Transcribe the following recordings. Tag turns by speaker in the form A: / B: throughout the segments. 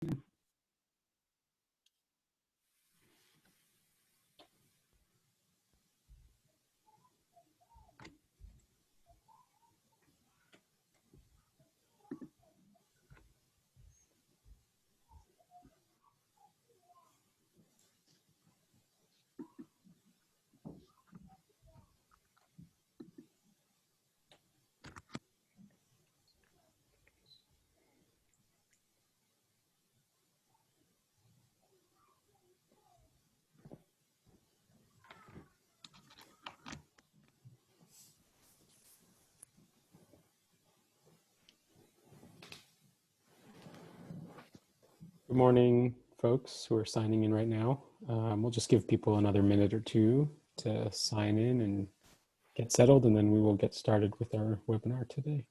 A: Good morning, folks who are signing in right now. We'll just give people another minute or two to sign in and get settled, and then we will get started with our webinar today.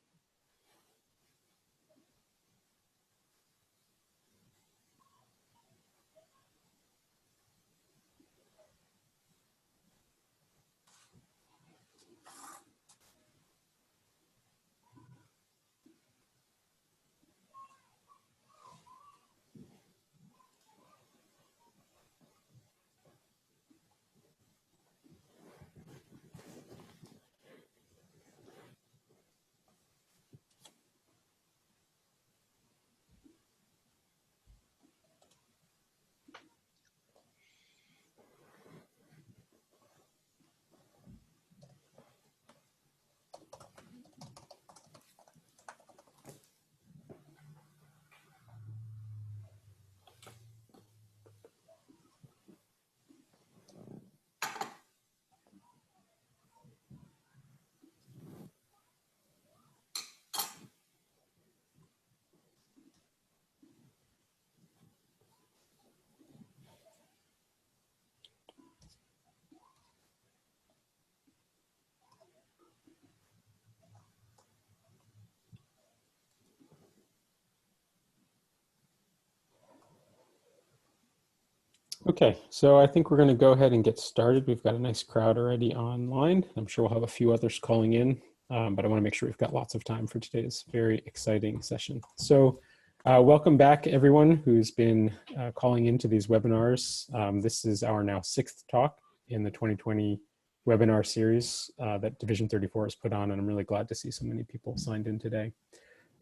A: Okay, so I think we're going to go ahead and get started. We've got a nice crowd already online. I'm sure we'll have a few others calling in, but I want to make sure we've got lots of time for today's very exciting session. So welcome back, everyone who's been calling into these webinars. This is our now 6th talk in the 2020 webinar series that Division 34 has put on, and I'm really glad to see so many people signed in today.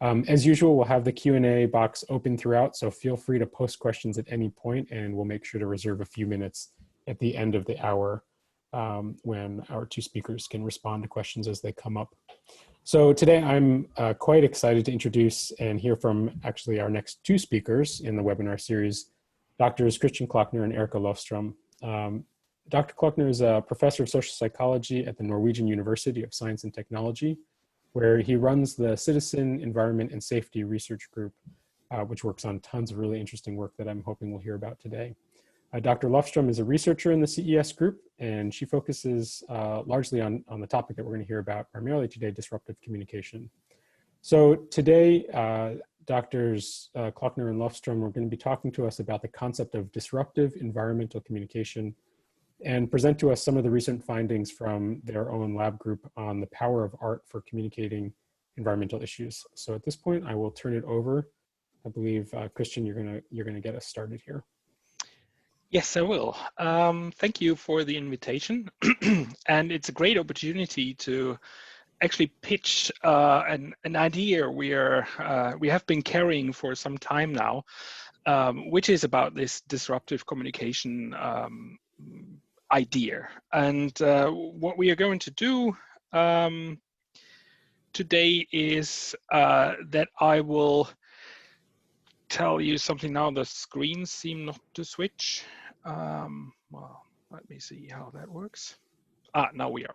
A: As usual, we'll have the Q&A box open throughout, so feel free to post questions at any point, and we'll make sure to reserve a few minutes at the end of the hour when our two speakers can respond to questions as they come up. So today I'm quite excited to introduce and hear from actually our next two speakers in the webinar series, Drs. Klöckner and Erica Löfström. Dr. Klöckner is a professor of social psychology at the Norwegian University of Science and Technology, where he runs the Citizen, Environment, and Safety Research Group, which works on tons of really interesting work that I'm hoping we'll hear about today. Dr. Löfström is a researcher in the CES group, and she focuses largely on the topic that we're going to hear about primarily today, disruptive communication. So today, Drs. Klöckner and Löfström are going to be talking to us about the concept of disruptive environmental communication and present to us some of the recent findings from their own lab group on the power of art for communicating environmental issues. So at this point, I will turn it over. I believe, Christian, you're gonna get us started here.
B: Yes, I will. Thank you for the invitation. And it's a great opportunity to actually pitch an idea we have been carrying for some time now, which is about this disruptive communication idea. And what we are going to do today is that I will tell you something now. The screens seem not to switch. Well, let me see how that works. Now we're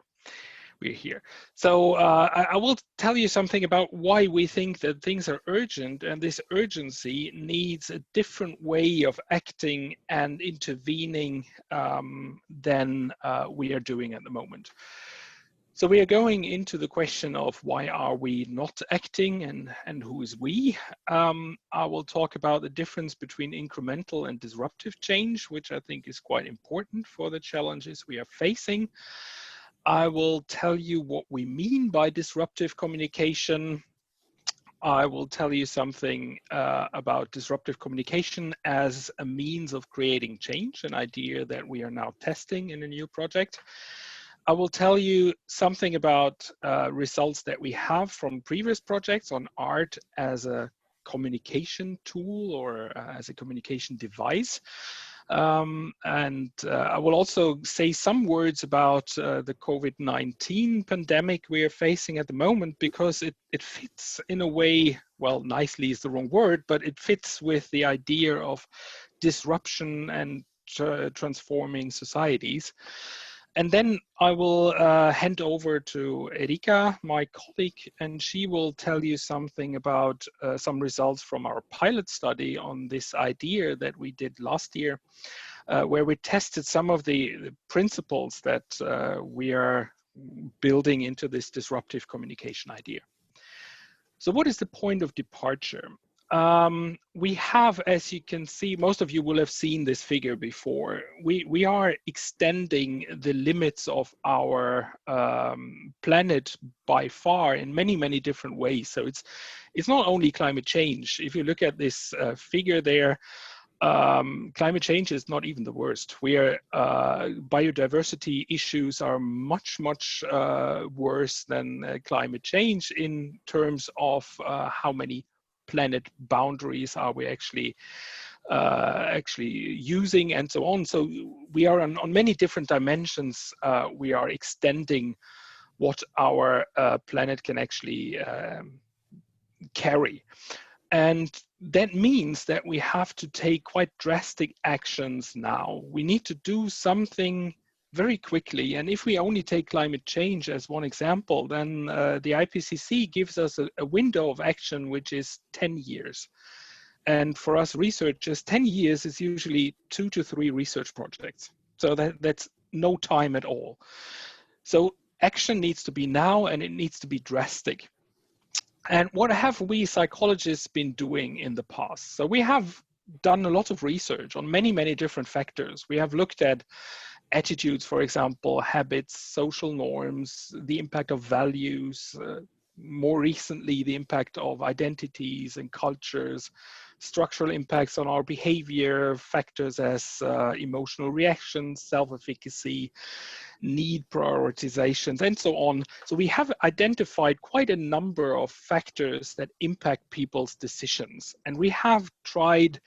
B: here. So I will tell you something about why we think that things are urgent, and this urgency needs a different way of acting and intervening than we are doing at the moment. So we are going into the question of why are we not acting and who is we. I will talk about the difference between incremental and disruptive change, which I think is quite important for the challenges we are facing. I will tell you what we mean by disruptive communication. I will tell you something about disruptive communication as a means of creating change, an idea that we are now testing in a new project. I will tell you something about results that we have from previous projects on art as a communication tool or as a communication device. I will also say some words about the COVID-19 pandemic we are facing at the moment, because it fits in a way, well, nicely is the wrong word, but it fits with the idea of disruption and transforming societies. And then I will hand over to Erica, my colleague, and she will tell you something about some results from our pilot study on this idea that we did last year, where we tested some of the principles that we are building into this disruptive communication idea. So what is the point of departure? We have, as you can see, most of you will have seen this figure before. We are extending the limits of our planet by far in many, many different ways. So it's not only climate change. If you look at this figure there, climate change is not even the worst. Biodiversity issues are much, much worse than climate change in terms of how many planet boundaries are we actually using and so on. So we are on many different dimensions. We are extending what our planet can actually carry. And that means that we have to take quite drastic actions now. We need to do something very quickly. And if we only take climate change as one example, then the IPCC gives us a window of action, which is 10 years. And for us researchers, 10 years is usually 2 to 3 research projects. So that's no time at all. So action needs to be now, and it needs to be drastic. And what have we psychologists been doing in the past? So we have done a lot of research on many, many different factors. We have looked at attitudes, for example, habits, social norms, the impact of values, more recently, the impact of identities and cultures, structural impacts on our behavior, factors as emotional reactions, self-efficacy, need prioritizations, and so on. So we have identified quite a number of factors that impact people's decisions. And we have tried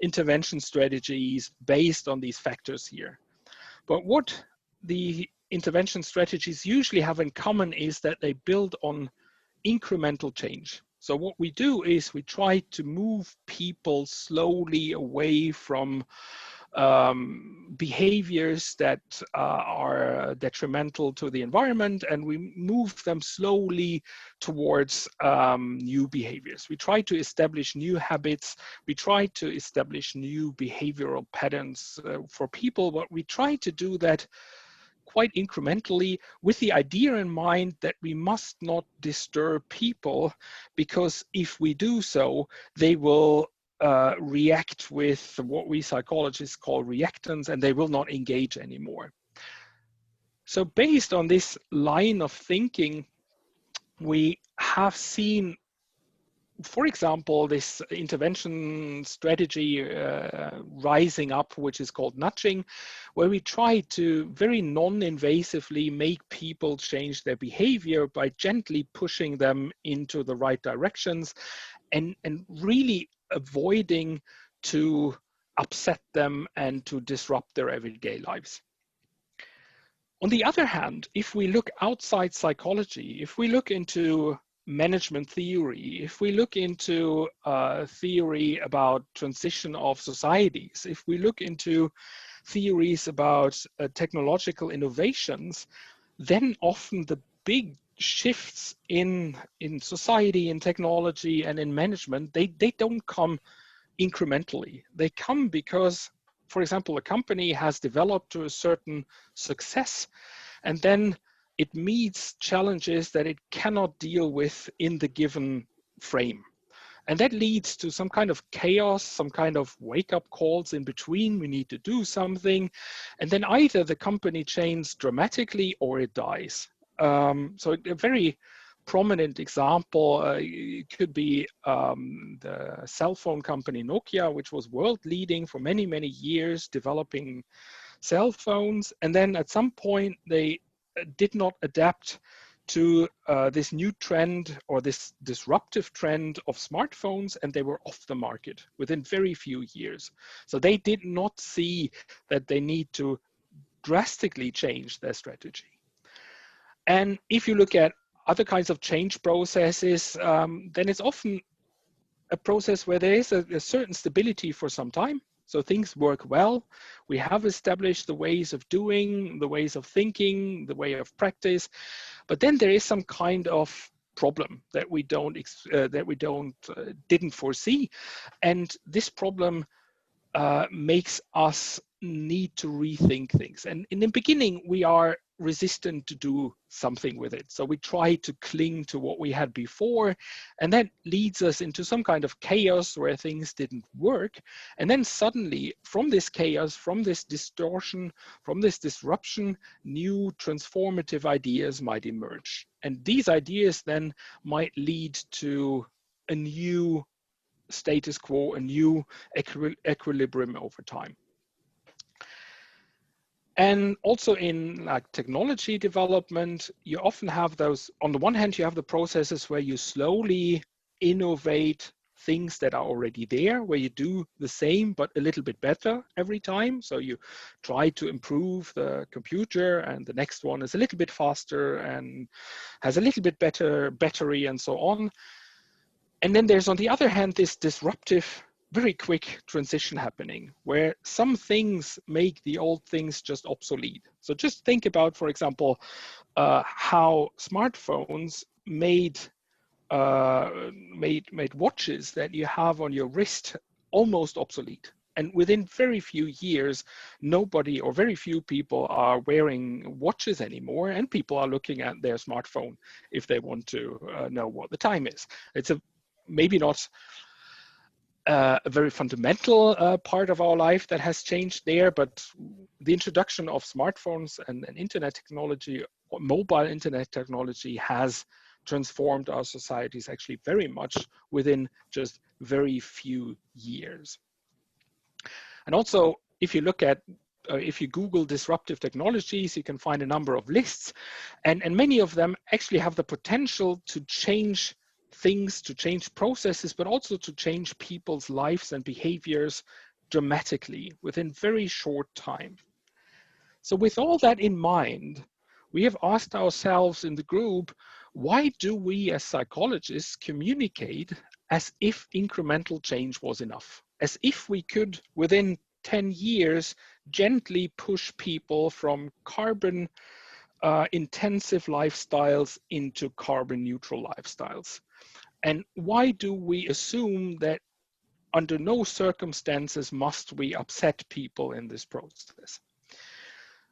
B: intervention strategies based on these factors here. But what the intervention strategies usually have in common is that they build on incremental change. So what we do is we try to move people slowly away from behaviors that are detrimental to the environment, and we move them slowly towards new behaviors. We try to establish new habits. We try to establish new behavioral patterns for people, but we try to do that quite incrementally with the idea in mind that we must not disturb people, because if we do so, they will react with what we psychologists call reactance, and they will not engage anymore. So based on this line of thinking, we have seen, for example, this intervention strategy rising up, which is called nudging, where we try to very non-invasively make people change their behavior by gently pushing them into the right directions and really avoiding to upset them and to disrupt their everyday lives. On the other hand, if we look outside psychology, if we look into management theory, if we look into theory about transition of societies, if we look into theories about technological innovations, then often the big shifts in society, in technology, and in management, they don't come incrementally. They come because, for example, a company has developed to a certain success, and then it meets challenges that it cannot deal with in the given frame. And that leads to some kind of chaos, some kind of wake-up calls in between. We need to do something. And then either the company changes dramatically or it dies. So a very prominent example could be the cell phone company Nokia, which was world leading for many, many years developing cell phones. And then at some point they did not adapt to this new trend or this disruptive trend of smartphones, and they were off the market within very few years. So they did not see that they need to drastically change their strategy. And if you look at other kinds of change processes, then it's often a process where there is a certain stability for some time. So things work well. We have established the ways of doing, the ways of thinking, the way of practice, but then there is some kind of problem that we didn't foresee, and this problem makes us need to rethink things. And in the beginning, we are resistant to do something with it. So we try to cling to what we had before, and that leads us into some kind of chaos where things didn't work. And then suddenly, from this chaos, from this distortion, from this disruption, new transformative ideas might emerge. And these ideas then might lead to a new status quo, a new equilibrium over time. And also in like technology development, you often have those, on the one hand, you have the processes where you slowly innovate things that are already there, where you do the same but a little bit better every time. So you try to improve the computer, and the next one is a little bit faster and has a little bit better battery and so on. And then there's, on the other hand, this disruptive, very quick transition happening where some things make the old things just obsolete. So just think about, for example, how smartphones made watches that you have on your wrist almost obsolete. And within very few years, nobody or very few people are wearing watches anymore, and people are looking at their smartphone if they want to know what the time is. It's maybe not a very fundamental part of our life that has changed there, but the introduction of smartphones and internet technology, or mobile internet technology, has transformed our societies actually very much within just very few years. And also, if you look at if you Google disruptive technologies, you can find a number of lists, and many of them actually have the potential to change things, to change processes, but also to change people's lives and behaviors dramatically within very short time. So with all that in mind, we have asked ourselves in the group, why do we as psychologists communicate as if incremental change was enough? As if we could, within 10 years, gently push people from carbon intensive lifestyles into carbon neutral lifestyles. And why do we assume that under no circumstances must we upset people in this process?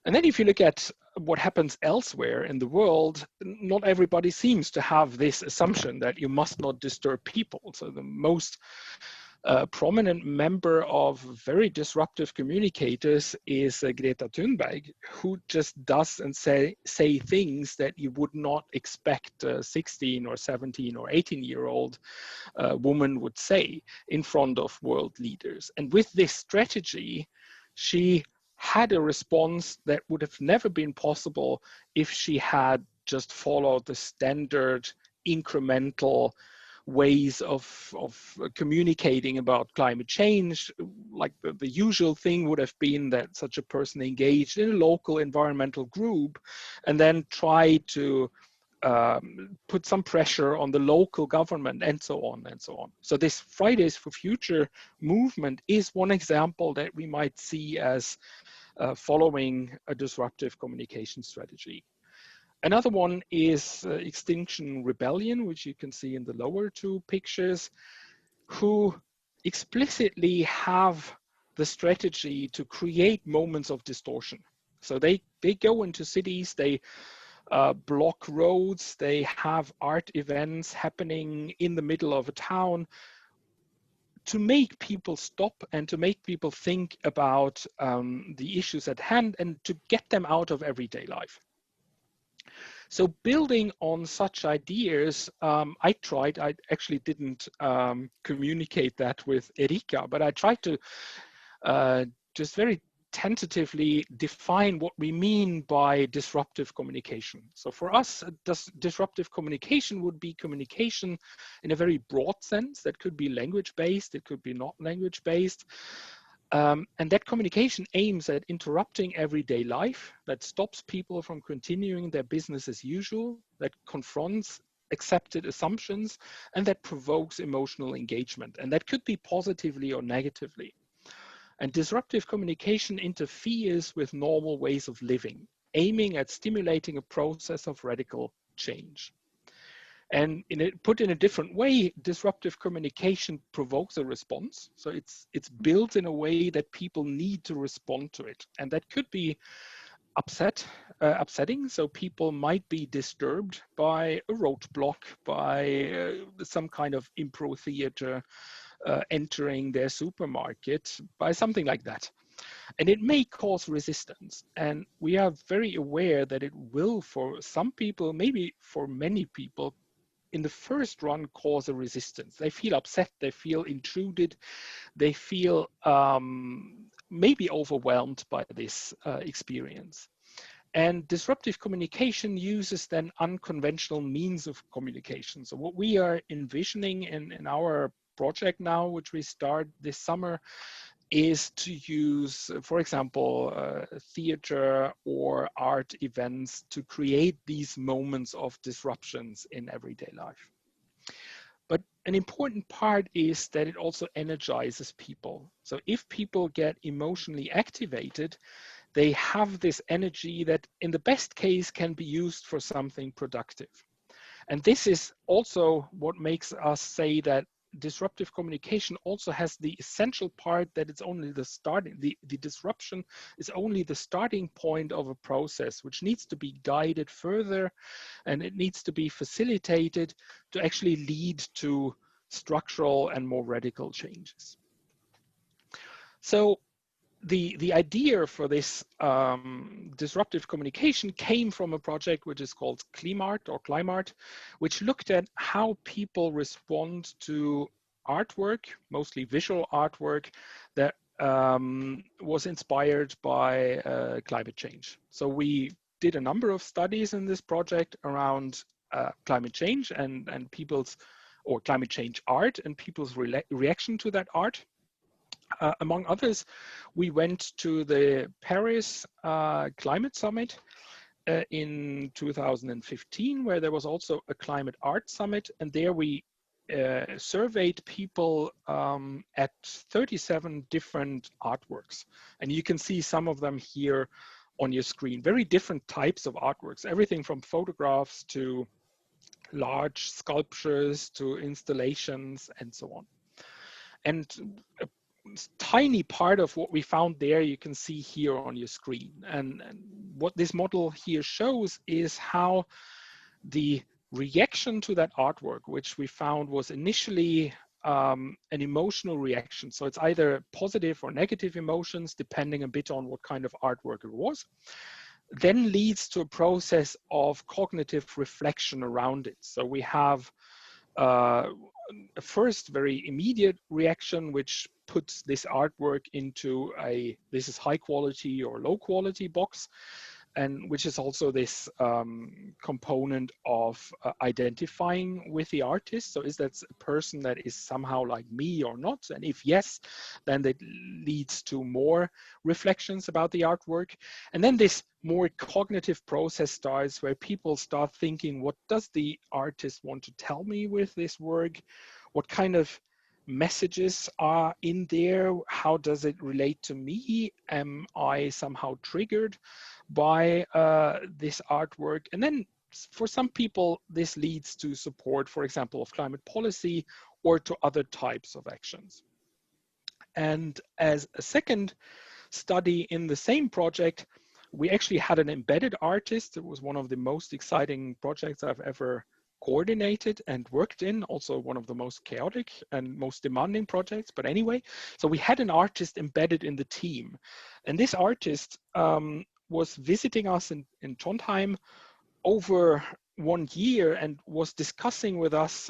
B: And then if you look at what happens elsewhere in the world, not everybody seems to have this assumption that you must not disturb people. So the most prominent member of very disruptive communicators is Greta Thunberg, who just does and say things that you would not expect a 16 or 17 or 18-year-old woman would say in front of world leaders. And with this strategy, she had a response that would have never been possible if she had just followed the standard incremental ways of communicating about climate change. Like the usual thing would have been that such a person engaged in a local environmental group and then try to put some pressure on the local government and so on and so on. So this Fridays for Future movement is one example that we might see as following a disruptive communication strategy. Another one is Extinction Rebellion, which you can see in the lower two pictures, who explicitly have the strategy to create moments of distortion. So they go into cities, they block roads, they have art events happening in the middle of a town to make people stop and to make people think about the issues at hand and to get them out of everyday life. So building on such ideas, I actually didn't communicate that with Erica, but I tried to just very tentatively define what we mean by disruptive communication. So for us, disruptive communication would be communication in a very broad sense. That could be language-based, it could be not language-based. And that communication aims at interrupting everyday life, that stops people from continuing their business as usual, that confronts accepted assumptions, and that provokes emotional engagement. And that could be positively or negatively. And disruptive communication interferes with normal ways of living, aiming at stimulating a process of radical change. And put in a different way, disruptive communication provokes a response. So it's built in a way that people need to respond to it. And that could be upsetting. So people might be disturbed by a roadblock, by some kind of improv theater entering their supermarket, by something like that. And it may cause resistance. And we are very aware that it will, for some people, maybe for many people, in the first run cause a resistance. They feel upset, they feel intruded, they feel maybe overwhelmed by this experience. And disruptive communication uses then unconventional means of communication. So what we are envisioning in our project now, which we start this summer, is to use, for example, theater or art events to create these moments of disruptions in everyday life. But an important part is that it also energizes people. So if people get emotionally activated, they have this energy that in the best case can be used for something productive. And this is also what makes us say that disruptive communication also has the essential part that it's only the starting, the disruption is only the starting point of a process which needs to be guided further, and it needs to be facilitated to actually lead to structural and more radical changes. So the idea for this disruptive communication came from a project which is called Climart, which looked at how people respond to artwork, mostly visual artwork, that was inspired by climate change. So we did a number of studies in this project around climate change and people's, or climate change art and people's reaction to that art. Among others, we went to the Paris Climate Summit in 2015, where there was also a climate art summit, and there we surveyed people at 37 different artworks. And you can see some of them here on your screen. Very different types of artworks, everything from photographs to large sculptures to installations and so on. And a tiny part of what we found there you can see here on your screen. And what this model here shows is how the reaction to that artwork, which we found was initially an emotional reaction. So it's either positive or negative emotions, depending a bit on what kind of artwork it was, then leads to a process of cognitive reflection around it. So we have a first very immediate reaction, which puts this artwork into a, this is high quality or low quality box, and which is also this component of identifying with the artist. So is that a person that is somehow like me or not? And if yes, then that leads to more reflections about the artwork. And then this more cognitive process starts, where people start thinking, what does the artist want to tell me with this work? What kind of messages are in there? How does it relate to me? Am I somehow triggered by this artwork? And then for some people, this leads to support, for example, of climate policy or to other types of actions. And as a second study in the same project, we actually had an embedded artist. It was one of the most exciting projects I've ever coordinated and worked in, also one of the most chaotic and most demanding projects. But anyway, so we had an artist embedded in the team. And this artist was visiting us in Trondheim over 1 year and was discussing with us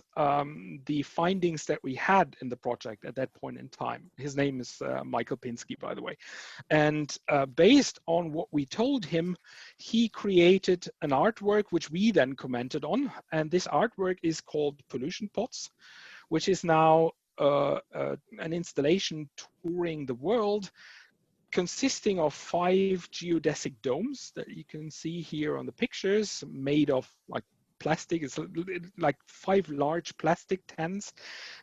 B: the findings that we had in the project at that point in time. His name is Michael Pinsky, by the way. And based on what we told him, he created an artwork which we then commented on. And this artwork is called Pollution Pots, which is now an installation touring the world, consisting of 5 geodesic domes that you can see here on the pictures, made of like plastic. It's like 5 large plastic tents.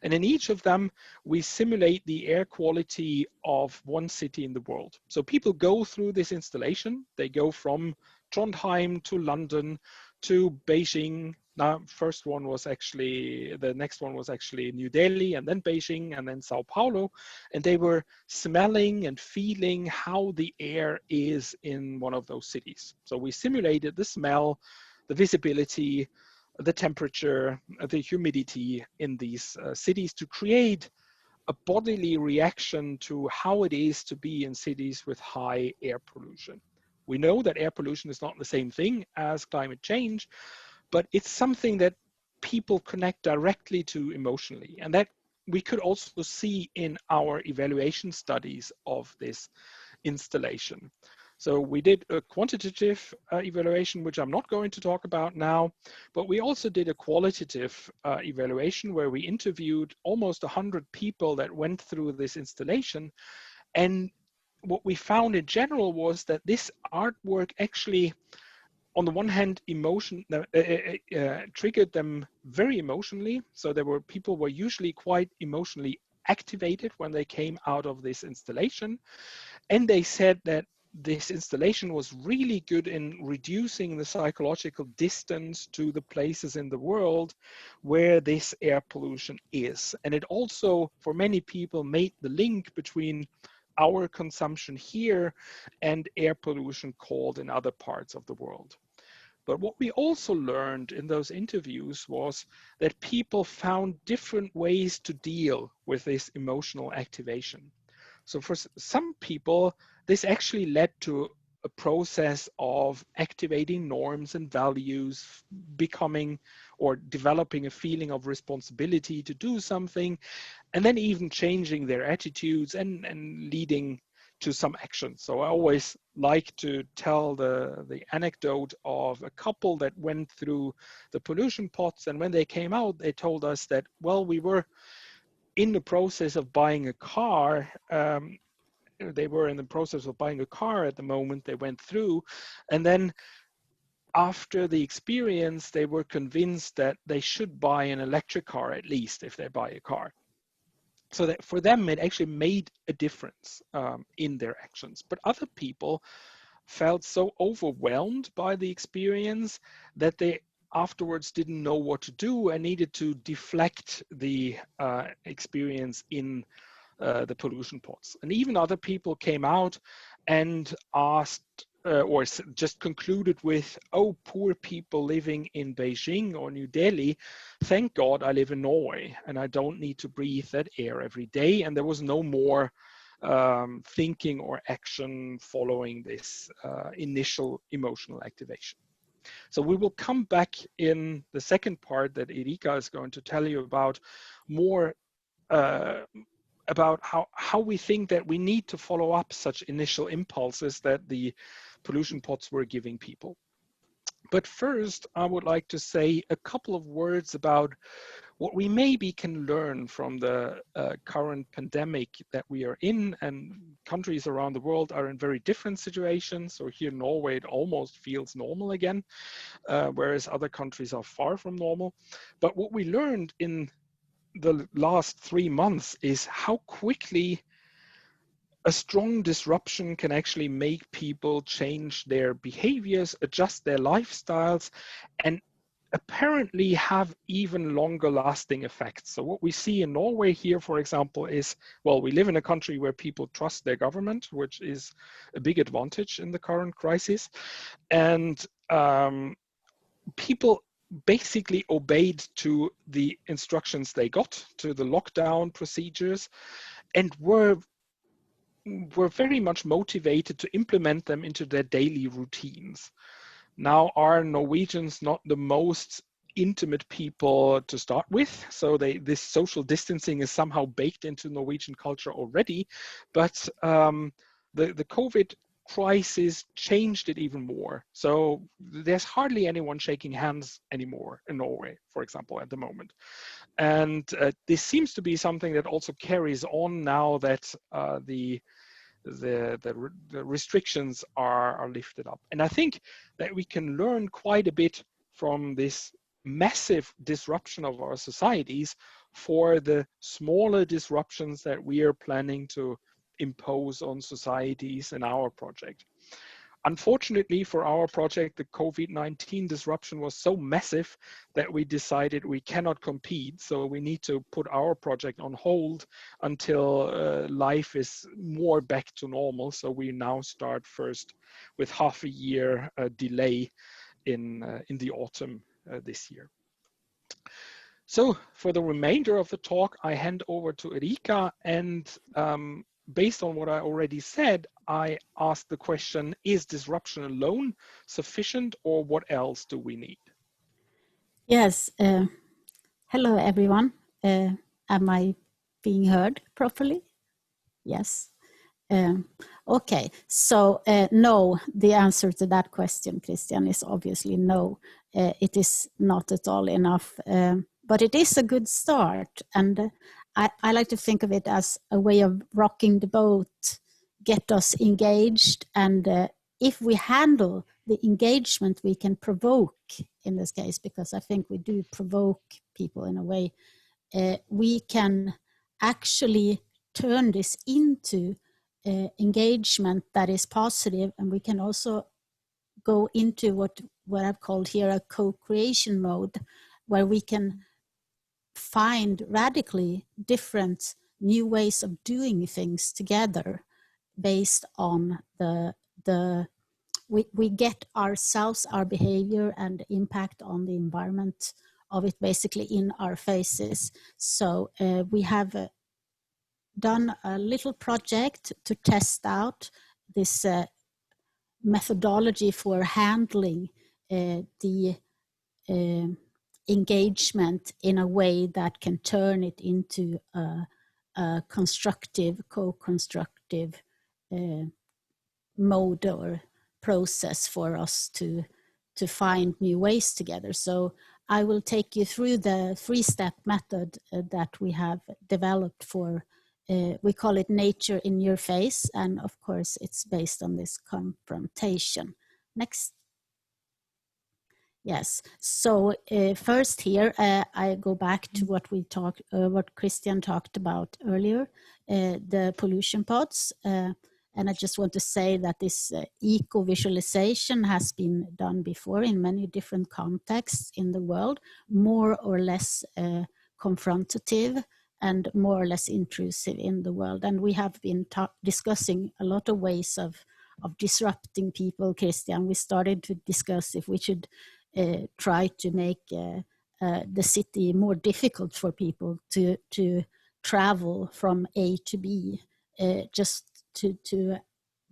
B: And in each of them, we simulate the air quality of one city in the world. So people go through this installation. They go from Trondheim to London to Beijing. Now, the next one was actually New Delhi, and then Beijing, and then Sao Paulo. And they were smelling and feeling how the air is in one of those cities. So we simulated the smell, the visibility, the temperature, the humidity in these cities to create a bodily reaction to how it is to be in cities with high air pollution. We know that air pollution is not the same thing as climate change, but it's something that people connect directly to emotionally. And that we could also see in our evaluation studies of this installation. So we did a quantitative evaluation, which I'm not going to talk about now, but we also did a qualitative evaluation where we interviewed almost 100 people that went through this installation. And what we found in general was that this artwork actually, on the one hand, triggered them very emotionally. So people were usually quite emotionally activated when they came out of this installation. And they said that this installation was really good in reducing the psychological distance to the places in the world where this air pollution is. And it also, for many people, made the link between our consumption here and air pollution caused in other parts of the world. But what we also learned in those interviews was that people found different ways to deal with this emotional activation. So for some people, this actually led to a process of activating norms and values, becoming or developing a feeling of responsibility to do something, and then even changing their attitudes and leading to some action. So I always like to tell the anecdote of a couple that went through the pollution pots, and when they came out, they told us that, well, we were in the process of buying a car. They were in the process of buying a car at the moment they went through. And then after the experience, they were convinced that they should buy an electric car, at least if they buy a car. So that for them, it actually made a difference in their actions. But other people felt so overwhelmed by the experience that they afterwards didn't know what to do and needed to deflect the experience in the pollution pots. And even other people came out and asked or just concluded with, oh, poor people living in Beijing or New Delhi, thank God I live in Norway and I don't need to breathe that air every day. And there was no more thinking or action following this initial emotional activation. So we will come back in the second part that Erica is going to tell you about more about how we think that we need to follow up such initial impulses that the pollution pots were giving people. But first, I would like to say a couple of words about what we maybe can learn from the current pandemic that we are in, and countries around the world are in very different situations. So here in Norway, it almost feels normal again, whereas other countries are far from normal. But what we learned in the last 3 months is how quickly a strong disruption can actually make people change their behaviors, adjust their lifestyles, and apparently have even longer lasting effects. So what we see in Norway here, for example, is, well, we live in a country where people trust their government, which is a big advantage in the current crisis. And people basically obeyed to the instructions they got, to the lockdown procedures, and were very much motivated to implement them into their daily routines. Now, are Norwegians not the most intimate people to start with? So this social distancing is somehow baked into Norwegian culture already, but the COVID crisis changed it even more. So there's hardly anyone shaking hands anymore in Norway, for example, at the moment. And this seems to be something that also carries on now that the restrictions are lifted up. And I think that we can learn quite a bit from this massive disruption of our societies for the smaller disruptions that we are planning to impose on societies in our project. Unfortunately for our project, the COVID-19 disruption was so massive that we decided we cannot compete. So we need to put our project on hold until life is more back to normal. So we now start first with half a year delay in the autumn this year. So for the remainder of the talk, I hand over to Erica, and based on what I already said, I asked the question, is disruption alone sufficient, or what else do we need?
C: Yes. Hello, everyone. Am I being heard properly? Yes. Okay. So no, the answer to that question, Christian, is obviously no. It is not at all enough. But it is a good start. And I like to think of it as a way of rocking the boat, get us engaged. And if we handle the engagement, we can provoke in this case, because I think we do provoke people in a way. We can actually turn this into engagement that is positive, and we can also go into what I've called here a co-creation mode, where we can find radically different new ways of doing things together based on we get ourselves, our behavior and impact on the environment of it basically in our faces. So we have done a little project to test out this methodology for handling the engagement in a way that can turn it into a constructive, co-constructive mode or process for us to find new ways together. So I will take you through the 3-step method that we have developed for, we call it nature in your face. And of course, it's based on this confrontation. Next. Yes. So first here, I go back to what we talked, what Christian talked about earlier, the pollution pods. And I just want to say that this eco-visualization has been done before in many different contexts in the world, more or less confrontative and more or less intrusive in the world. And we have been discussing a lot of ways of disrupting people, Christian. We started to discuss if we should try to make the city more difficult for people to travel from A to B, just to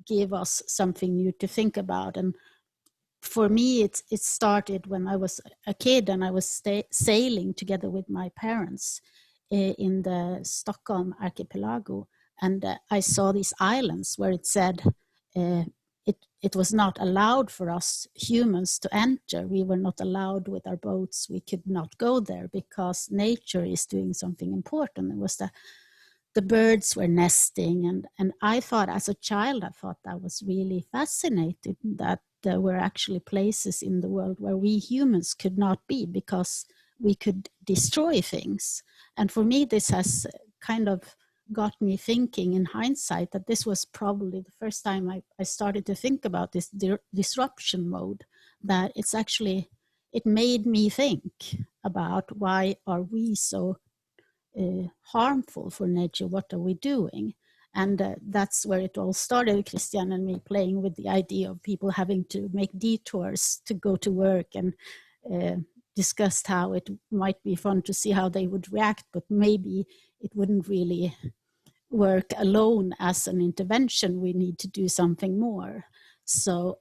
C: give us something new to think about. And for me, it started when I was a kid and I was sailing together with my parents in the Stockholm archipelago. And I saw these islands where it said it was not allowed for us humans to enter. We were not allowed with our boats. We could not go there because nature is doing something important. It was the birds were nesting. And I thought, as a child, I thought that was really fascinating, that there were actually places in the world where we humans could not be because we could destroy things. And for me, this has kind of got me thinking in hindsight that this was probably the first time I started to think about this disruption mode, that it's actually, it made me think about why are we so harmful for nature? What are we doing? And that's where it all started, Christian and me playing with the idea of people having to make detours to go to work, and discussed how it might be fun to see how they would react, but maybe it wouldn't really work alone as an intervention. We need to do something more. So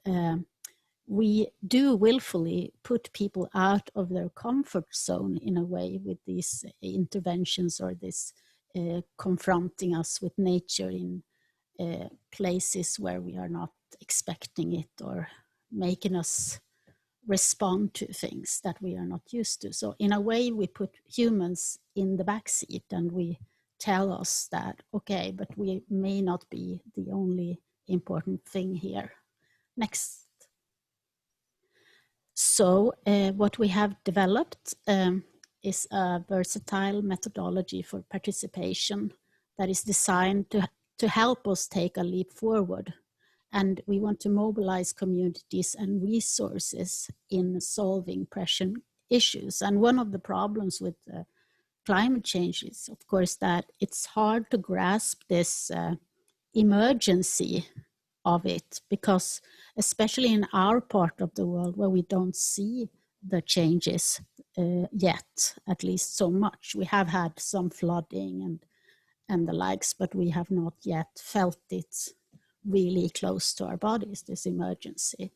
C: we do willfully put people out of their comfort zone in a way with these interventions, or this confronting us with nature in places where we are not expecting it, or making us respond to things that we are not used to. So in a way, we put humans in the backseat, and we tell us that, okay, but we may not be the only important thing here. Next. So what we have developed is a versatile methodology for participation that is designed to help us take a leap forward. And we want to mobilize communities and resources in solving pressing issues. And one of the problems with climate change is, of course, that it's hard to grasp this emergency of it, because especially in our part of the world where we don't see the changes yet, at least so much. We have had some flooding and the likes, but we have not yet felt it really close to our bodies, this emergency.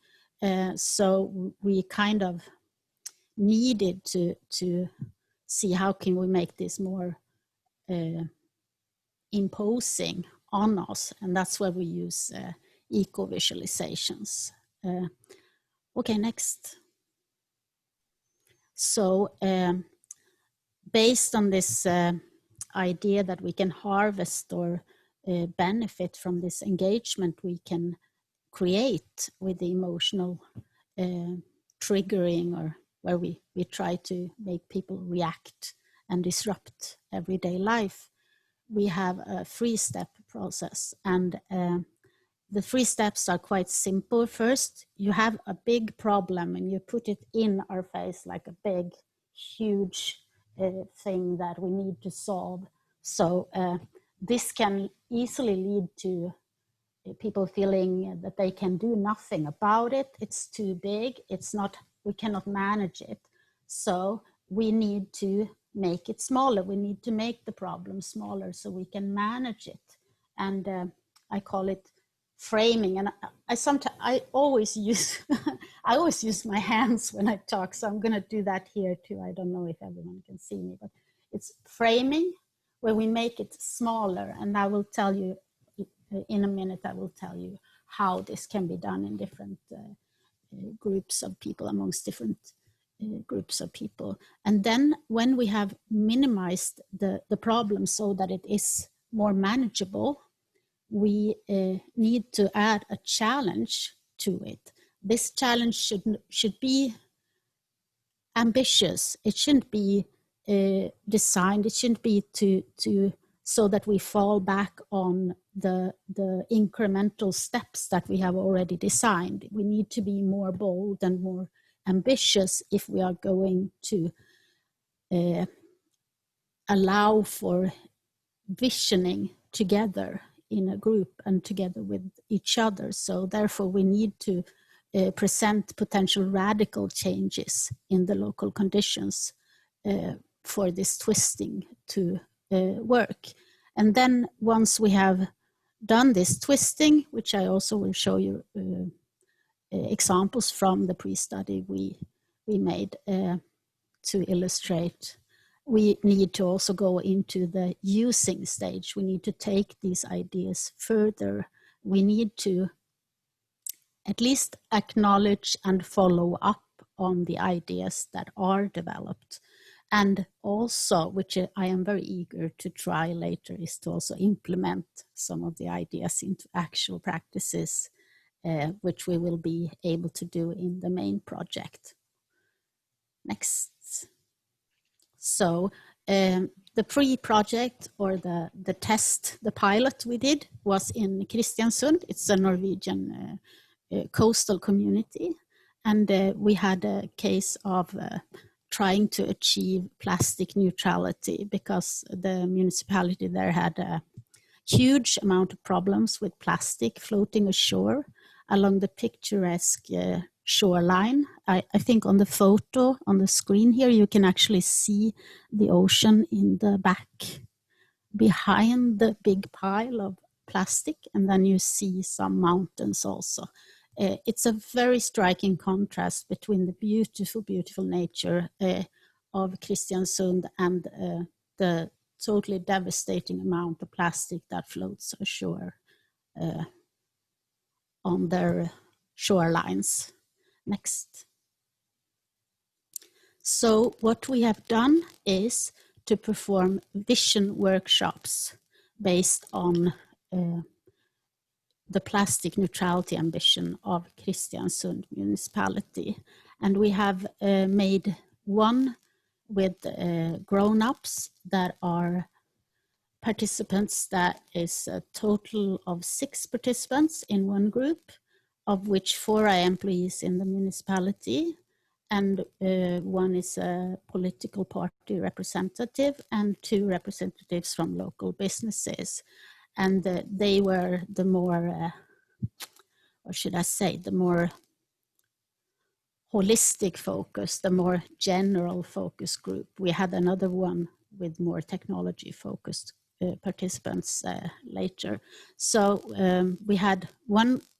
C: So we kind of needed to see how can we make this more imposing on us, and that's where we use eco-visualizations. Okay, next. So based on this idea that we can harvest or benefit from this engagement, we can create with the emotional triggering, or where we try to make people react and disrupt everyday life. We have a 3-step process, and the 3 steps are quite simple. First, you have a big problem and you put it in our face like a big, huge thing that we need to solve. So this can easily lead to people feeling that they can do nothing about it. It's too big. It's not, we cannot manage it. So we need to make it smaller. We need to make the problem smaller so we can manage it. And I call it framing. And I always use I always use my hands when I talk, so I'm going to do that here too. I don't know if everyone can see me, but it's framing, where we make it smaller. And I will tell you in a minute, I will tell you how this can be done in different groups of people, amongst different groups of people. And then when we have minimized the problem so that it is more manageable, we need to add a challenge to it. This challenge should be ambitious. It shouldn't be designed. It shouldn't be to so that we fall back on the incremental steps that we have already designed. We need to be more bold and more ambitious if we are going to allow for visioning together in a group and together with each other. So therefore we need to present potential radical changes in the local conditions for this twisting to work. And then once we have done this twisting, which I also will show you examples from the pre-study we made to illustrate, we need to also go into the using stage. We need to take these ideas further. We need to at least acknowledge and follow up on the ideas that are developed. And also, which I am very eager to try later, is to also implement some of the ideas into actual practices, which we will be able to do in the main project. Next. So the pre-project, or the test, the pilot we did, was in Kristiansund. It's a Norwegian coastal community. And we had a case of trying to achieve plastic neutrality, because the municipality there had a huge amount of problems with plastic floating ashore along the picturesque shoreline. I think on the photo on the screen here, you can actually see the ocean in the back behind the big pile of plastic, and then you see some mountains also. It's a very striking contrast between the beautiful, beautiful nature of Kristiansund and the totally devastating amount of plastic that floats ashore on their shorelines. Next. So what we have done is to perform vision workshops based on the plastic neutrality ambition of Kristiansund municipality. And we have made one with grown-ups that are participants. That is a total of 6 participants in one group, of which 4 are employees in the municipality, and 1 is a political party representative and 2 representatives from local businesses. And they were the more, or should I say, the more holistic focus, the more general focus group. We had another one with more technology focused participants later. So we had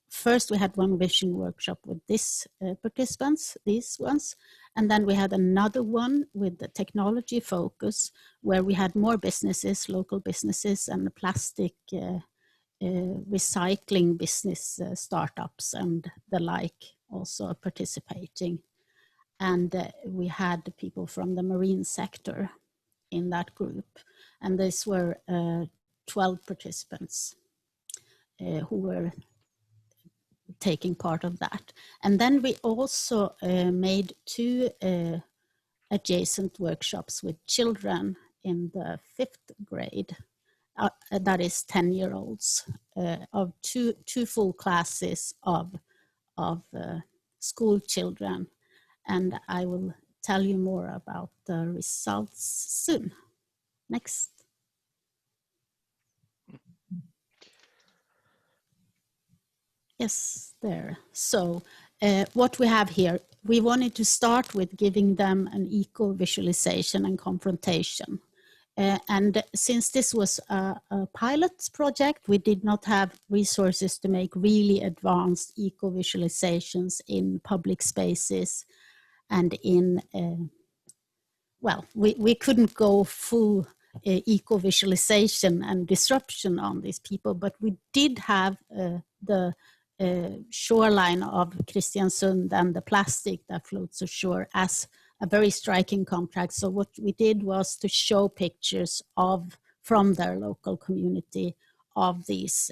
C: first we had one vision workshop with these participants, these ones, and then we had another one with the technology focus where we had more businesses, local businesses, and plastic recycling business startups and the like also participating. And we had people from the marine sector in that group. And these were 12 participants who were taking part of that. And then we also made 2 adjacent workshops with children in the 5th grade. That is 10-year-olds of two full classes of school children. And I will tell you more about the results soon. Next. Yes, there. So what we have here, we wanted to start with giving them an eco-visualization and confrontation. And since this was a pilot project, we did not have resources to make really advanced eco-visualizations in public spaces and in, well, we couldn't go full eco-visualization and disruption on these people, but we did have the shoreline of Kristiansund and the plastic that floats ashore as a very striking contrast. So what we did was to show pictures from their local community of these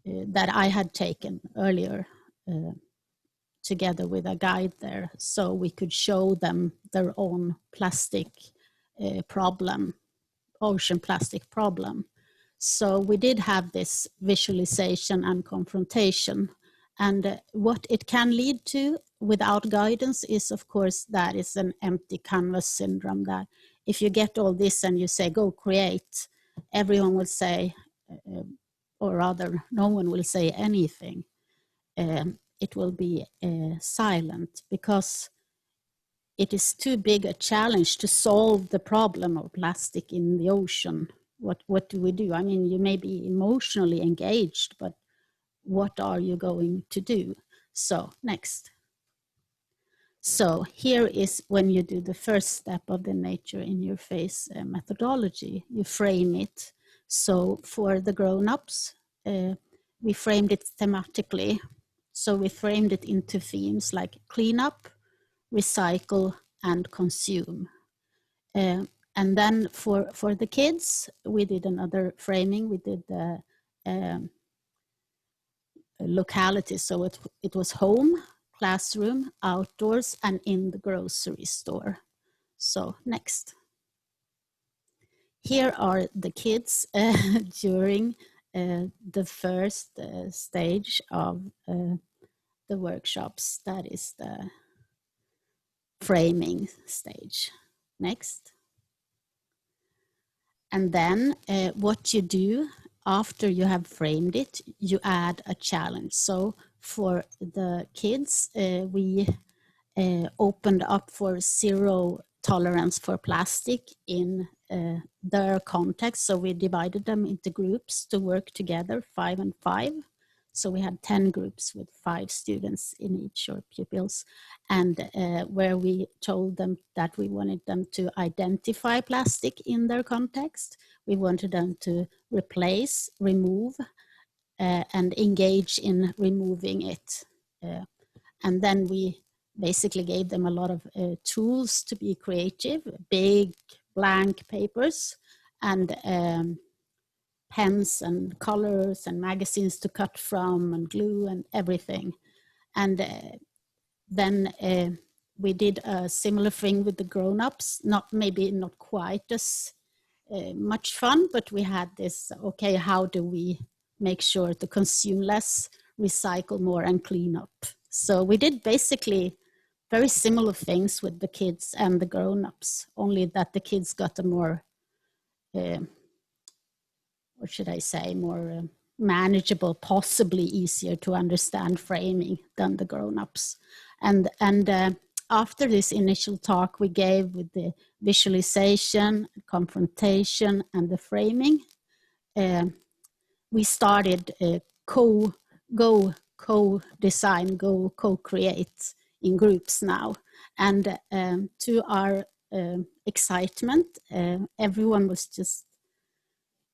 C: that I had taken earlier together with a guide there, so we could show them their own plastic problem, ocean plastic problem. So we did have this visualization and confrontation. And what it can lead to without guidance is, of course, that is an empty canvas syndrome, that if you get all this and you say, go create, everyone will say, or rather, no one will say anything. It will be silent because it is too big a challenge to solve the problem of plastic in the ocean. What do we do? I mean, you may be emotionally engaged, but what are you going to do? So next. So here is when you do the first step of the nature in your face methodology. You frame it. So for the grown-ups, we framed it thematically. So we framed it into themes like clean up, recycle, and consume. And then for the kids, we did another framing. We did the locality. So it was home, classroom, outdoors, and in the grocery store. So next. Here are the kids during the first stage of the workshops. That is the framing stage. Next. And then what you do after you have framed it, you add a challenge. So for the kids, we opened up for 0 tolerance for plastic in their context. So we divided them into groups to work together, 5 and 5. So we had 10 groups with 5 students in each, or pupils, and where we told them that we wanted them to identify plastic in their context. We wanted them to replace, remove, and engage in removing it. And then we basically gave them a lot of tools to be creative, big blank papers, and pens and colors and magazines to cut from, and glue and everything. And then we did a similar thing with the grown-ups, maybe not quite as much fun, but we had this, okay, how do we make sure to consume less, recycle more, and clean up? So we did basically very similar things with the kids and the grown-ups, only that the kids got a more, what should I say, more manageable, possibly easier to understand framing than the grown-ups. And after this initial talk we gave with the visualization, confrontation, and the framing, we started co-design, co-create in groups now. And to our excitement, everyone was just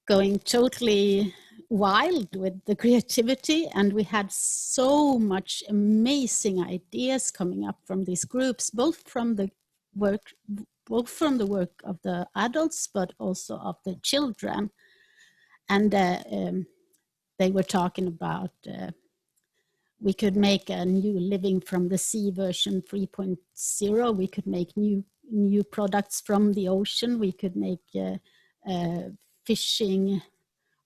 C: going totally wild with the creativity, and we had so much amazing ideas coming up from these groups, both from the work of the adults, but also of the children. And they were talking about we could make a new Living from the Sea version 3.0. We could make new products from the ocean. We could make fishing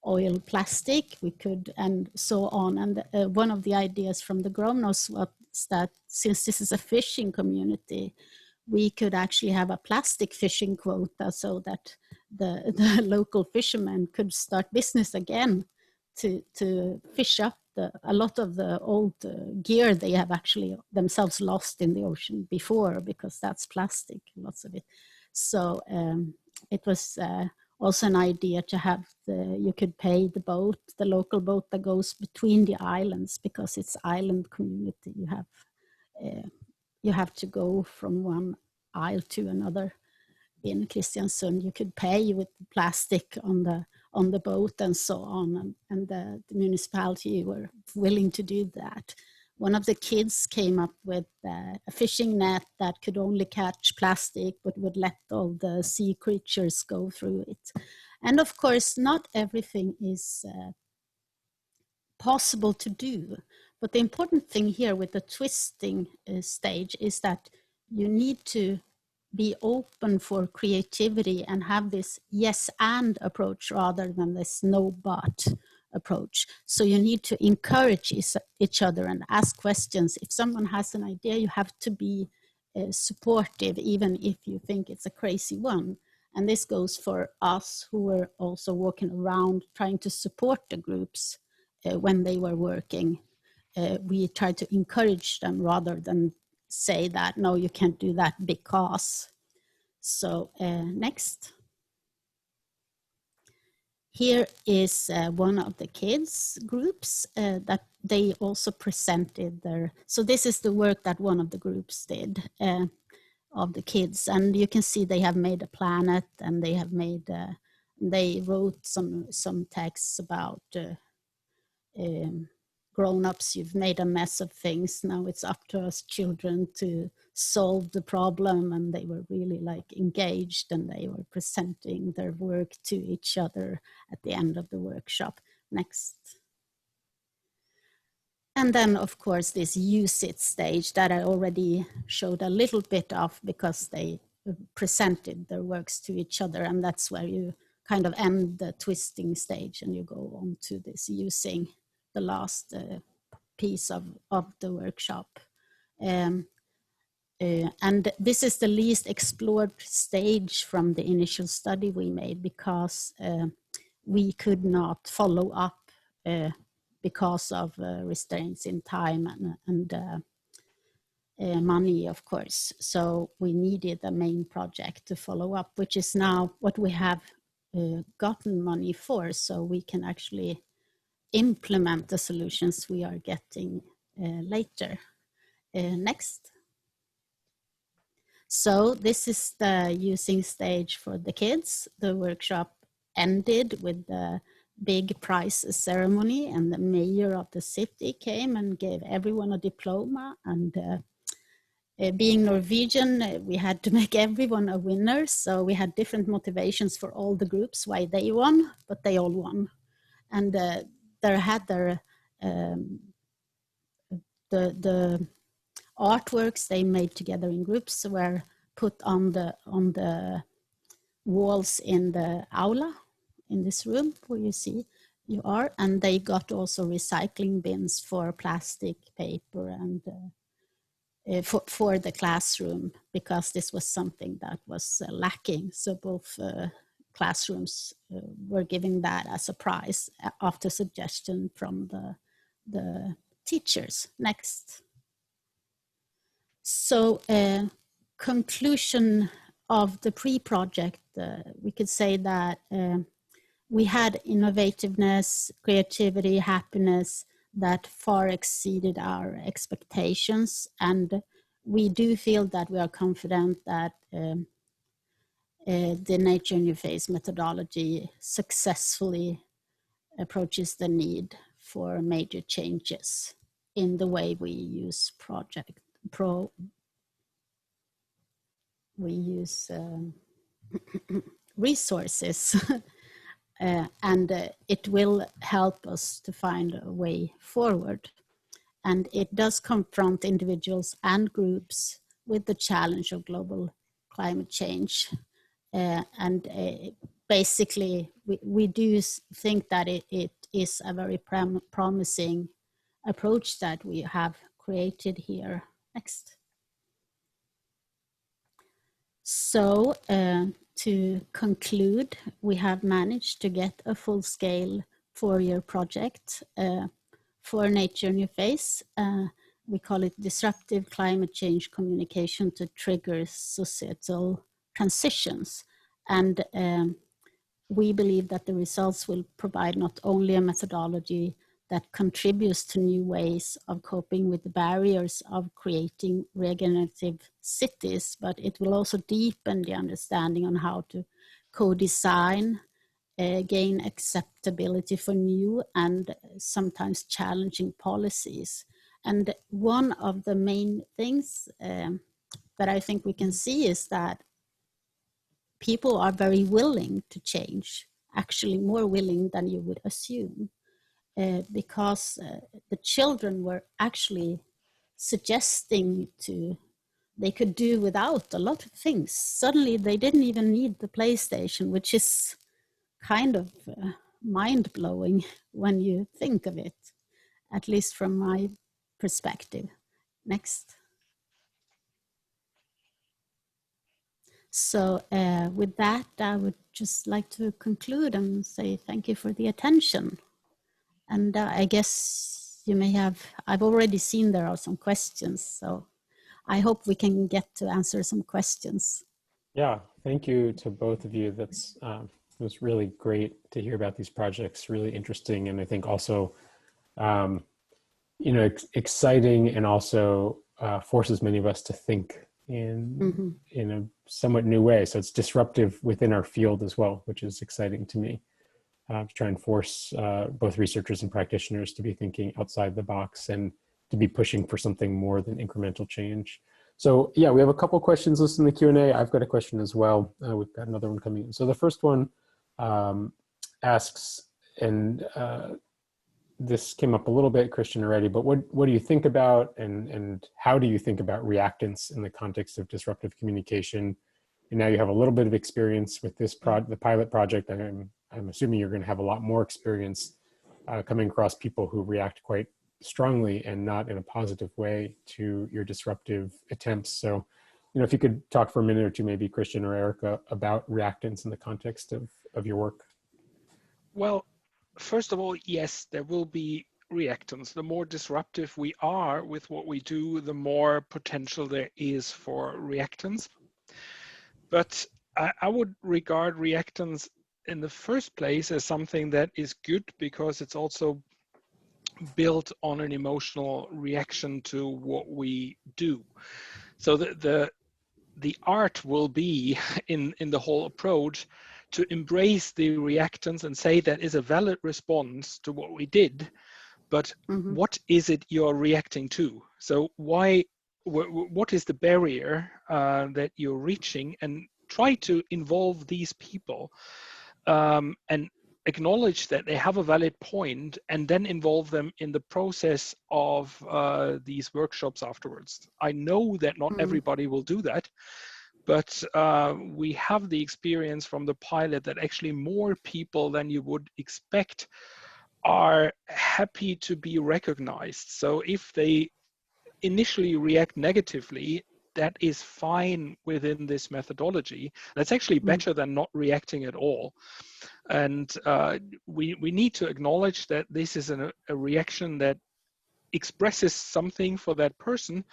C: oil plastic, we could, and so on. And one of the ideas from the grown-ups was that since this is a fishing community, we could actually have a plastic fishing quota so that the local fishermen could start business again to fish up a lot of the old gear they have actually themselves lost in the ocean before, because that's plastic, lots of it. So it was also an idea to have you could pay the boat, the local boat that goes between the islands, because it's island community. You have to go from one isle to another. In Kristiansund, you could pay with plastic on the boat and so on, and the municipality were willing to do that. One of the kids came up with a fishing net that could only catch plastic, but would let all the sea creatures go through it. And of course, not everything is possible to do. But the important thing here with the twisting stage is that you need to be open for creativity and have this yes and approach rather than this no but approach. So you need to encourage each other and ask questions. If someone has an idea, you have to be supportive, even if you think it's a crazy one. And this goes for us who were also walking around trying to support the groups when they were working. We tried to encourage them rather than say that, no, you can't do that because. So next. Here is one of the kids groups that they also presented their, so this is the work that one of the groups did of the kids. And you can see they have made a planet, and they have made, they wrote some texts about grown-ups, you've made a mess of things. Now it's up to us children to solve the problem. And they were really like engaged, and they were presenting their work to each other at the end of the workshop. Next. And then of course this use it stage that I already showed a little bit of, because they presented their works to each other. And that's where you kind of end the twisting stage and you go on to this using, the last piece of the workshop. And this is the least explored stage from the initial study we made, because we could not follow up because of restraints in time and money, of course. So we needed a main project to follow up, which is now what we have gotten money for. So we can actually implement the solutions we are getting later. Next. So this is the using stage for the kids. The workshop ended with the big prize ceremony, and the mayor of the city came and gave everyone a diploma. And being Norwegian, we had to make everyone a winner. So we had different motivations for all the groups why they won, but they all won. And they had their the artworks they made together in groups were put on the walls in the aula in this room where you are, and they got also recycling bins for plastic, paper, and for the classroom, because this was something that was lacking. So both classrooms were giving that as a prize after suggestion from the teachers. Next. So conclusion of the pre-project, we could say that we had innovativeness, creativity, happiness that far exceeded our expectations. And we do feel that we are confident that the Nature in Your Face methodology successfully approaches the need for major changes in the way we use resources. And it will help us to find a way forward. And it does confront individuals and groups with the challenge of global climate change. Basically, we do think that it is a very promising approach that we have created here. Next. So to conclude, we have managed to get a full-scale 4-year project for Nature in Your Face. We call it Disruptive Climate Change Communication to Trigger Societal Transitions. And we believe that the results will provide not only a methodology that contributes to new ways of coping with the barriers of creating regenerative cities, but it will also deepen the understanding on how to co-design, gain acceptability for new and sometimes challenging policies. And one of the main things that I think we can see is that people are very willing to change, actually more willing than you would assume. Because the children were actually suggesting they could do without a lot of things. Suddenly they didn't even need the PlayStation, which is kind of mind-blowing when you think of it, at least from my perspective. Next. So with that, I would just like to conclude and say thank you for the attention. And I guess you may have, I've already seen there are some questions, so I hope we can get to answer some questions.
A: Yeah, thank you to both of you. It was really great to hear about these projects, really interesting. And I think also, exciting, and also forces many of us to think in a somewhat new way. So it's disruptive within our field as well, which is exciting to me. To try and force both researchers and practitioners to be thinking outside the box and to be pushing for something more than incremental change. So yeah, we have a couple questions listed in the Q&A. I've got a question as well. We've got another one coming in. So the first one asks, and this came up a little bit, Christian, already, but what do you think about and how do you think about reactance in the context of disruptive communication? And now you have a little bit of experience with this the pilot project. I'm assuming you're going to have a lot more experience coming across people who react quite strongly and not in a positive way to your disruptive attempts. So, if you could talk for a minute or two, maybe Christian or Erica, about reactance in the context of your work.
B: Well, first of all, yes, there will be reactance. The more disruptive we are with what we do, the more potential there is for reactance. But I would regard reactance in the first place as something that is good, because it's also built on an emotional reaction to what we do. So the art will be in the whole approach to embrace the reactance and say that is a valid response to what we did, but what is it you're reacting to? So what is the barrier that you're reaching, and try to involve these people and acknowledge that they have a valid point, and then involve them in the process of these workshops afterwards. I know that not everybody will do that, but we have the experience from the pilot that actually more people than you would expect are happy to be recognized. So if they initially react negatively, that is fine within this methodology. That's actually better than not reacting at all. And we need to acknowledge that this is a reaction that expresses something for that person,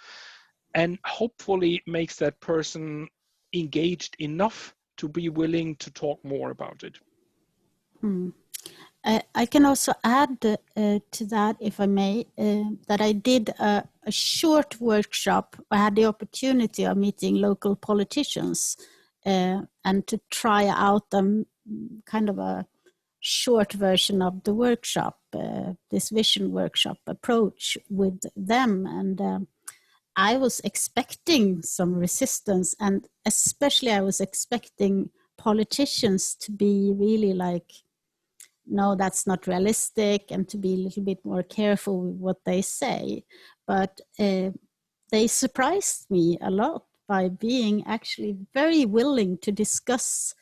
B: and hopefully makes that person engaged enough to be willing to talk more about it.
C: I can also add to that, if I may, that I did a short workshop. I had the opportunity of meeting local politicians and to try out kind of a short version of the workshop, this vision workshop approach with them. And I was expecting some resistance, and especially I was expecting politicians to be really like, no, that's not realistic, and to be a little bit more careful with what they say. But they surprised me a lot by being actually very willing to discuss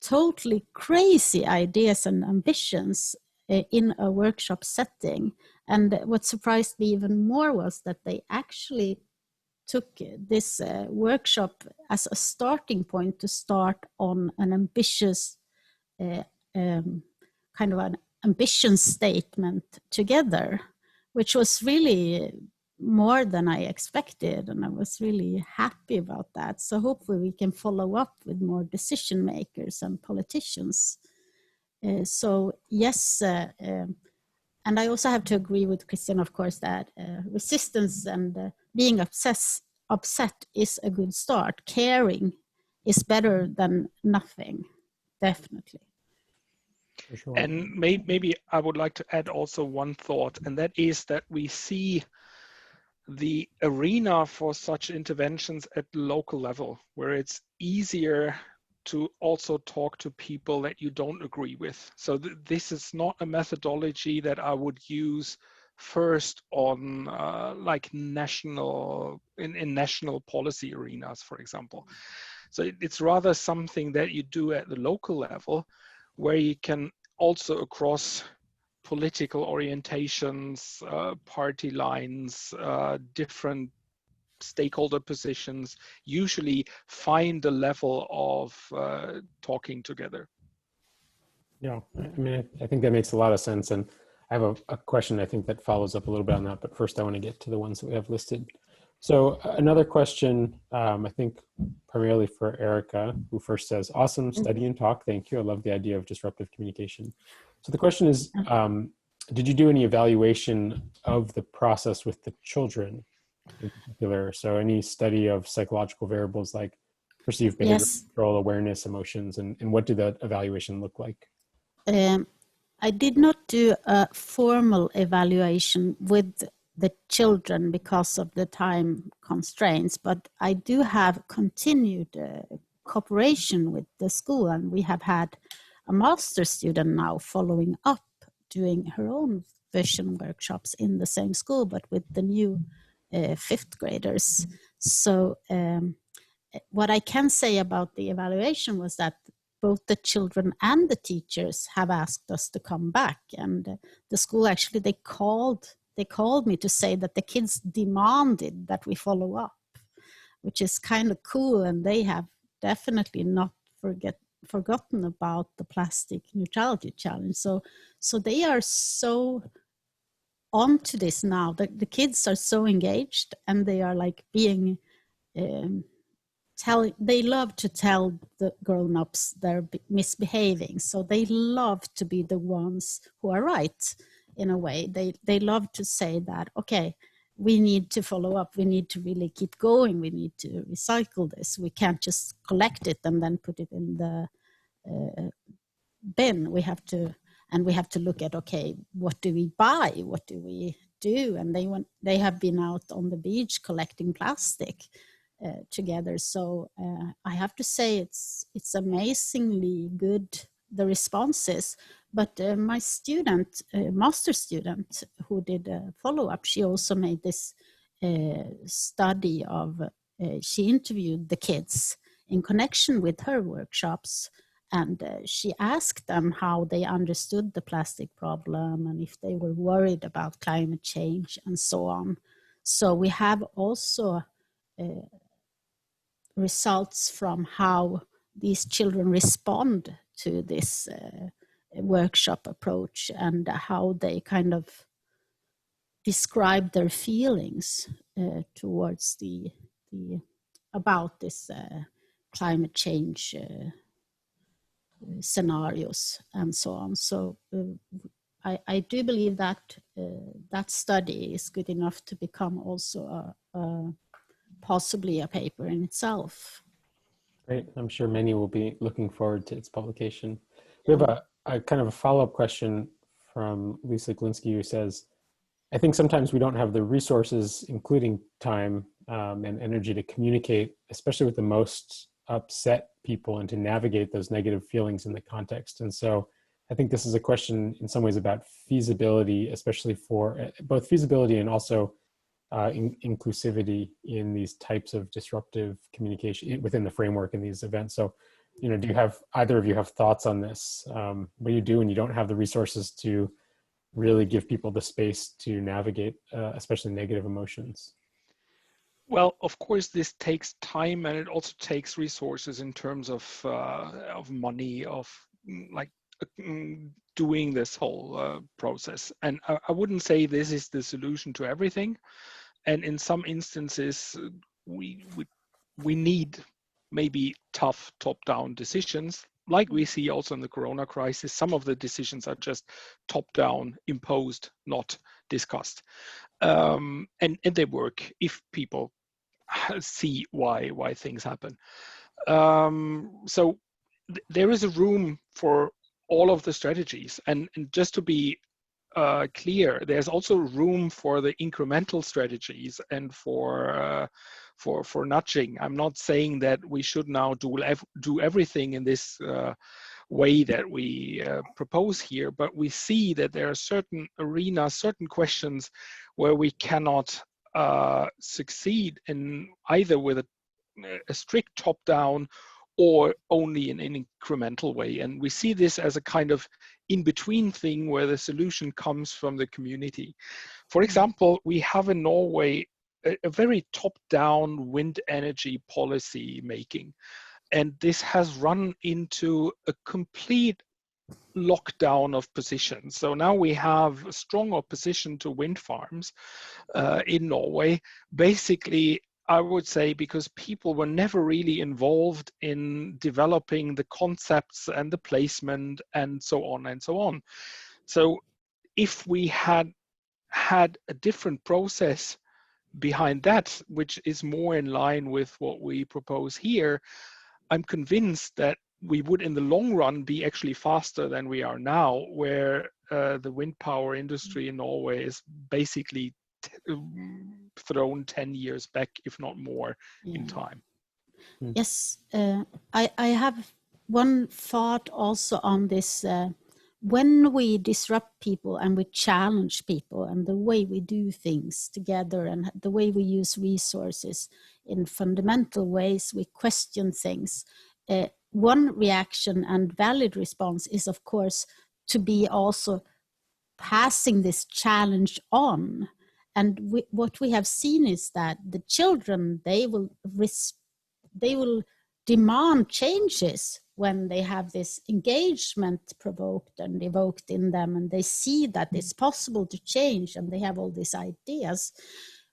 C: totally crazy ideas and ambitions in a workshop setting. And what surprised me even more was that they actually took this workshop as a starting point to start on an ambitious kind of an ambition statement together, which was really more than I expected, and I was really happy about that. So hopefully we can follow up with more decision makers and politicians. So yes, and I also have to agree with Christian, of course, that resistance and being upset is a good start. Caring is better than nothing, definitely.
A: Sure.
B: And maybe I would like to add also one thought, and that is that we see the arena for such interventions at local level, where it's easier to also talk to people that you don't agree with. So this is not a methodology that I would use first on like national policy arenas, for example. So it's rather something that you do at the local level, where you can also across political orientations, party lines, different stakeholder positions, usually find a level of talking together.
A: Yeah, I mean, I think that makes a lot of sense. And I have a question, I think, that follows up a little bit on that. But first, I want to get to the ones that we have listed. So another question, I think primarily for Erica, who first says, awesome study and talk. Thank you. I love the idea of disruptive communication. So the question is, did you do any evaluation of the process with the children in particular? So any study of psychological variables like perceived behavior control, awareness, emotions, and what did that evaluation look like?
C: I did not do a formal evaluation with the children because of the time constraints, but I do have continued cooperation with the school, and we have had a master student now following up, doing her own vision workshops in the same school, but with the new fifth graders. So what I can say about the evaluation was that both the children and the teachers have asked us to come back, and the school actually, they called me to say that the kids demanded that we follow up, which is kind of cool, and they have definitely not forgotten about the plastic neutrality challenge. So they are so onto this now. The kids are so engaged, and they are like being they love to tell the grown-ups they're misbehaving. So they love to be the ones who are right in a way. They love to say that, okay, we need to follow up, we need to really keep going, we need to recycle this. We can't just collect it and then put it in the bin. We have to look at, okay, what do we buy? What do we do? And they have been out on the beach collecting plastic together. So I have to say it's amazingly good, the responses. But my student, master student who did a follow-up, she also made this study of, she interviewed the kids in connection with her workshops, and she asked them how they understood the plastic problem and if they were worried about climate change and so on. So we have also results from how these children respond to this workshop approach and how they kind of describe their feelings towards about this climate change scenarios and so on. So I do believe that that study is good enough to become also possibly a paper in itself.
A: Great. I'm sure many will be looking forward to its publication. We have a kind of a follow-up question from Lisa Glinsky, who says, I think sometimes we don't have the resources, including time and energy, to communicate, especially with the most upset people, and to navigate those negative feelings in the context. And so I think this is a question in some ways about feasibility, especially for both feasibility and also inclusivity in these types of disruptive communication within the framework in these events. So, do you have, either of you have thoughts on this? What do you do when you don't have the resources to really give people the space to navigate, especially negative emotions?
B: Well, of course, this takes time, and it also takes resources in terms of money, of like doing this whole process. And I wouldn't say this is the solution to everything. And in some instances, we need maybe tough top-down decisions, like we see also in the Corona crisis. Some of the decisions are just top-down imposed, not discussed. And they work if people see why things happen. So there is a room for all of the strategies. And just to be clear, there's also room for the incremental strategies and for nudging. I'm not saying that we should now do everything in this way that we propose here, but we see that there are certain arenas, certain questions where we cannot succeed in either with a strict top-down or only in an incremental way. And we see this as a kind of in-between thing where the solution comes from the community. For example, we have in Norway a very top-down wind energy policy making. And this has run into a complete lockdown of positions. So now we have a strong opposition to wind farms in Norway, basically, I would say, because people were never really involved in developing the concepts and the placement and so on and so on. So if we had a different process behind that, which is more in line with what we propose here, I'm convinced that we would in the long run be actually faster than we are now, where the wind power industry in Norway is basically thrown 10 years back, if not more, in time.
C: Yes, I have one thought also on this. When we disrupt people and we challenge people and the way we do things together and the way we use resources in fundamental ways, we question things. One reaction and valid response is, of course, to be also passing this challenge on. And what we have seen is that the children, they will demand changes when they have this engagement provoked and evoked in them, and they see that it's possible to change, and they have all these ideas.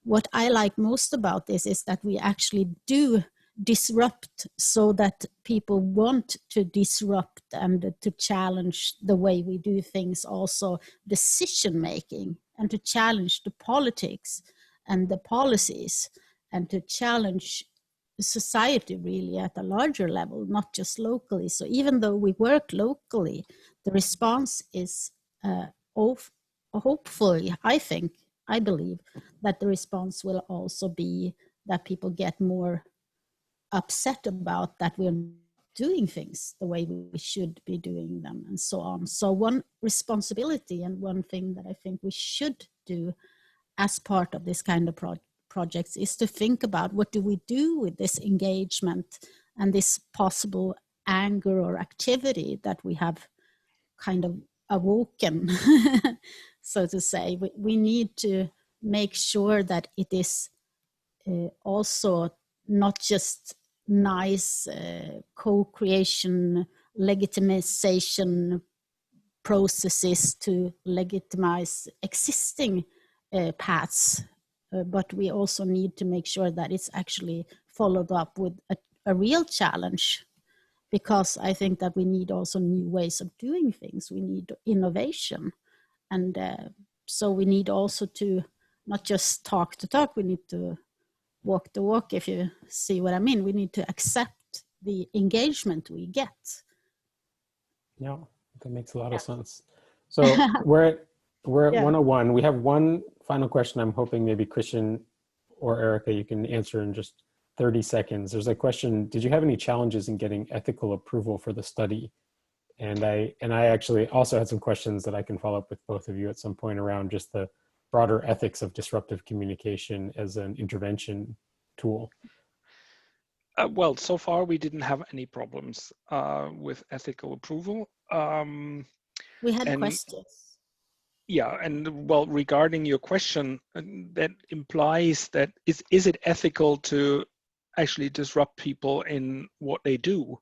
C: What I like most about this is that we actually do disrupt so that people want to disrupt and to challenge the way we do things, also decision making, and to challenge the politics and the policies, and to challenge society really at a larger level, not just locally. So even though we work locally, the response is hopefully, I believe that the response will also be that people get more upset about that we're doing things the way we should be doing them, and so on. So one responsibility and one thing that I think we should do as part of this kind of projects is to think about what do we do with this engagement and this possible anger or activity that we have kind of awoken, so to say. We need to make sure that it is also not just nice co-creation, legitimization processes to legitimize existing paths, but we also need to make sure that it's actually followed up with a real challenge, because I think that we need also new ways of doing things. We need innovation, and so we need also to not just talk the talk, we need to walk the walk, if you see what I mean. We need to accept the engagement we get.
A: Yeah, that makes a lot of sense. So we're at 101. We have one final question. I'm hoping maybe Christian or Erica, you can answer in just 30 seconds. There's a question: did you have any challenges in getting ethical approval for the study? And I actually also had some questions that I can follow up with both of you at some point around just the broader ethics of disruptive communication as an intervention tool.
B: Well, so far we didn't have any problems with ethical approval.
C: We had questions.
B: Yeah, and well, regarding your question, that implies that is it ethical to actually disrupt people in what they do?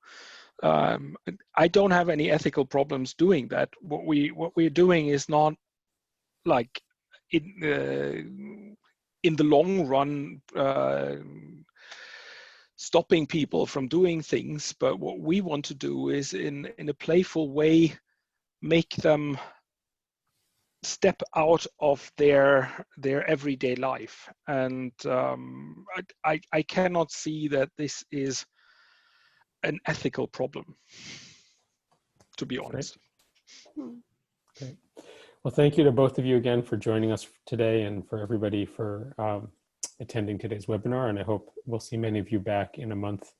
B: I don't have any ethical problems doing that. What we're doing is not like in the long run stopping people from doing things, but what we want to do is in a playful way make them step out of their everyday life. And I cannot see that this is an ethical problem, to be honest.
A: Great. Well, thank you to both of you again for joining us today, and for everybody for attending today's webinar. And I hope we'll see many of you back in a month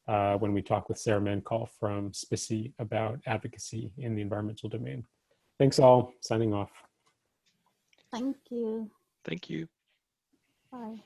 A: when we talk with Sarah Mancall from SPICY about advocacy in the environmental domain. Thanks all. Signing off.
C: Thank you.
B: Thank you.
C: Bye.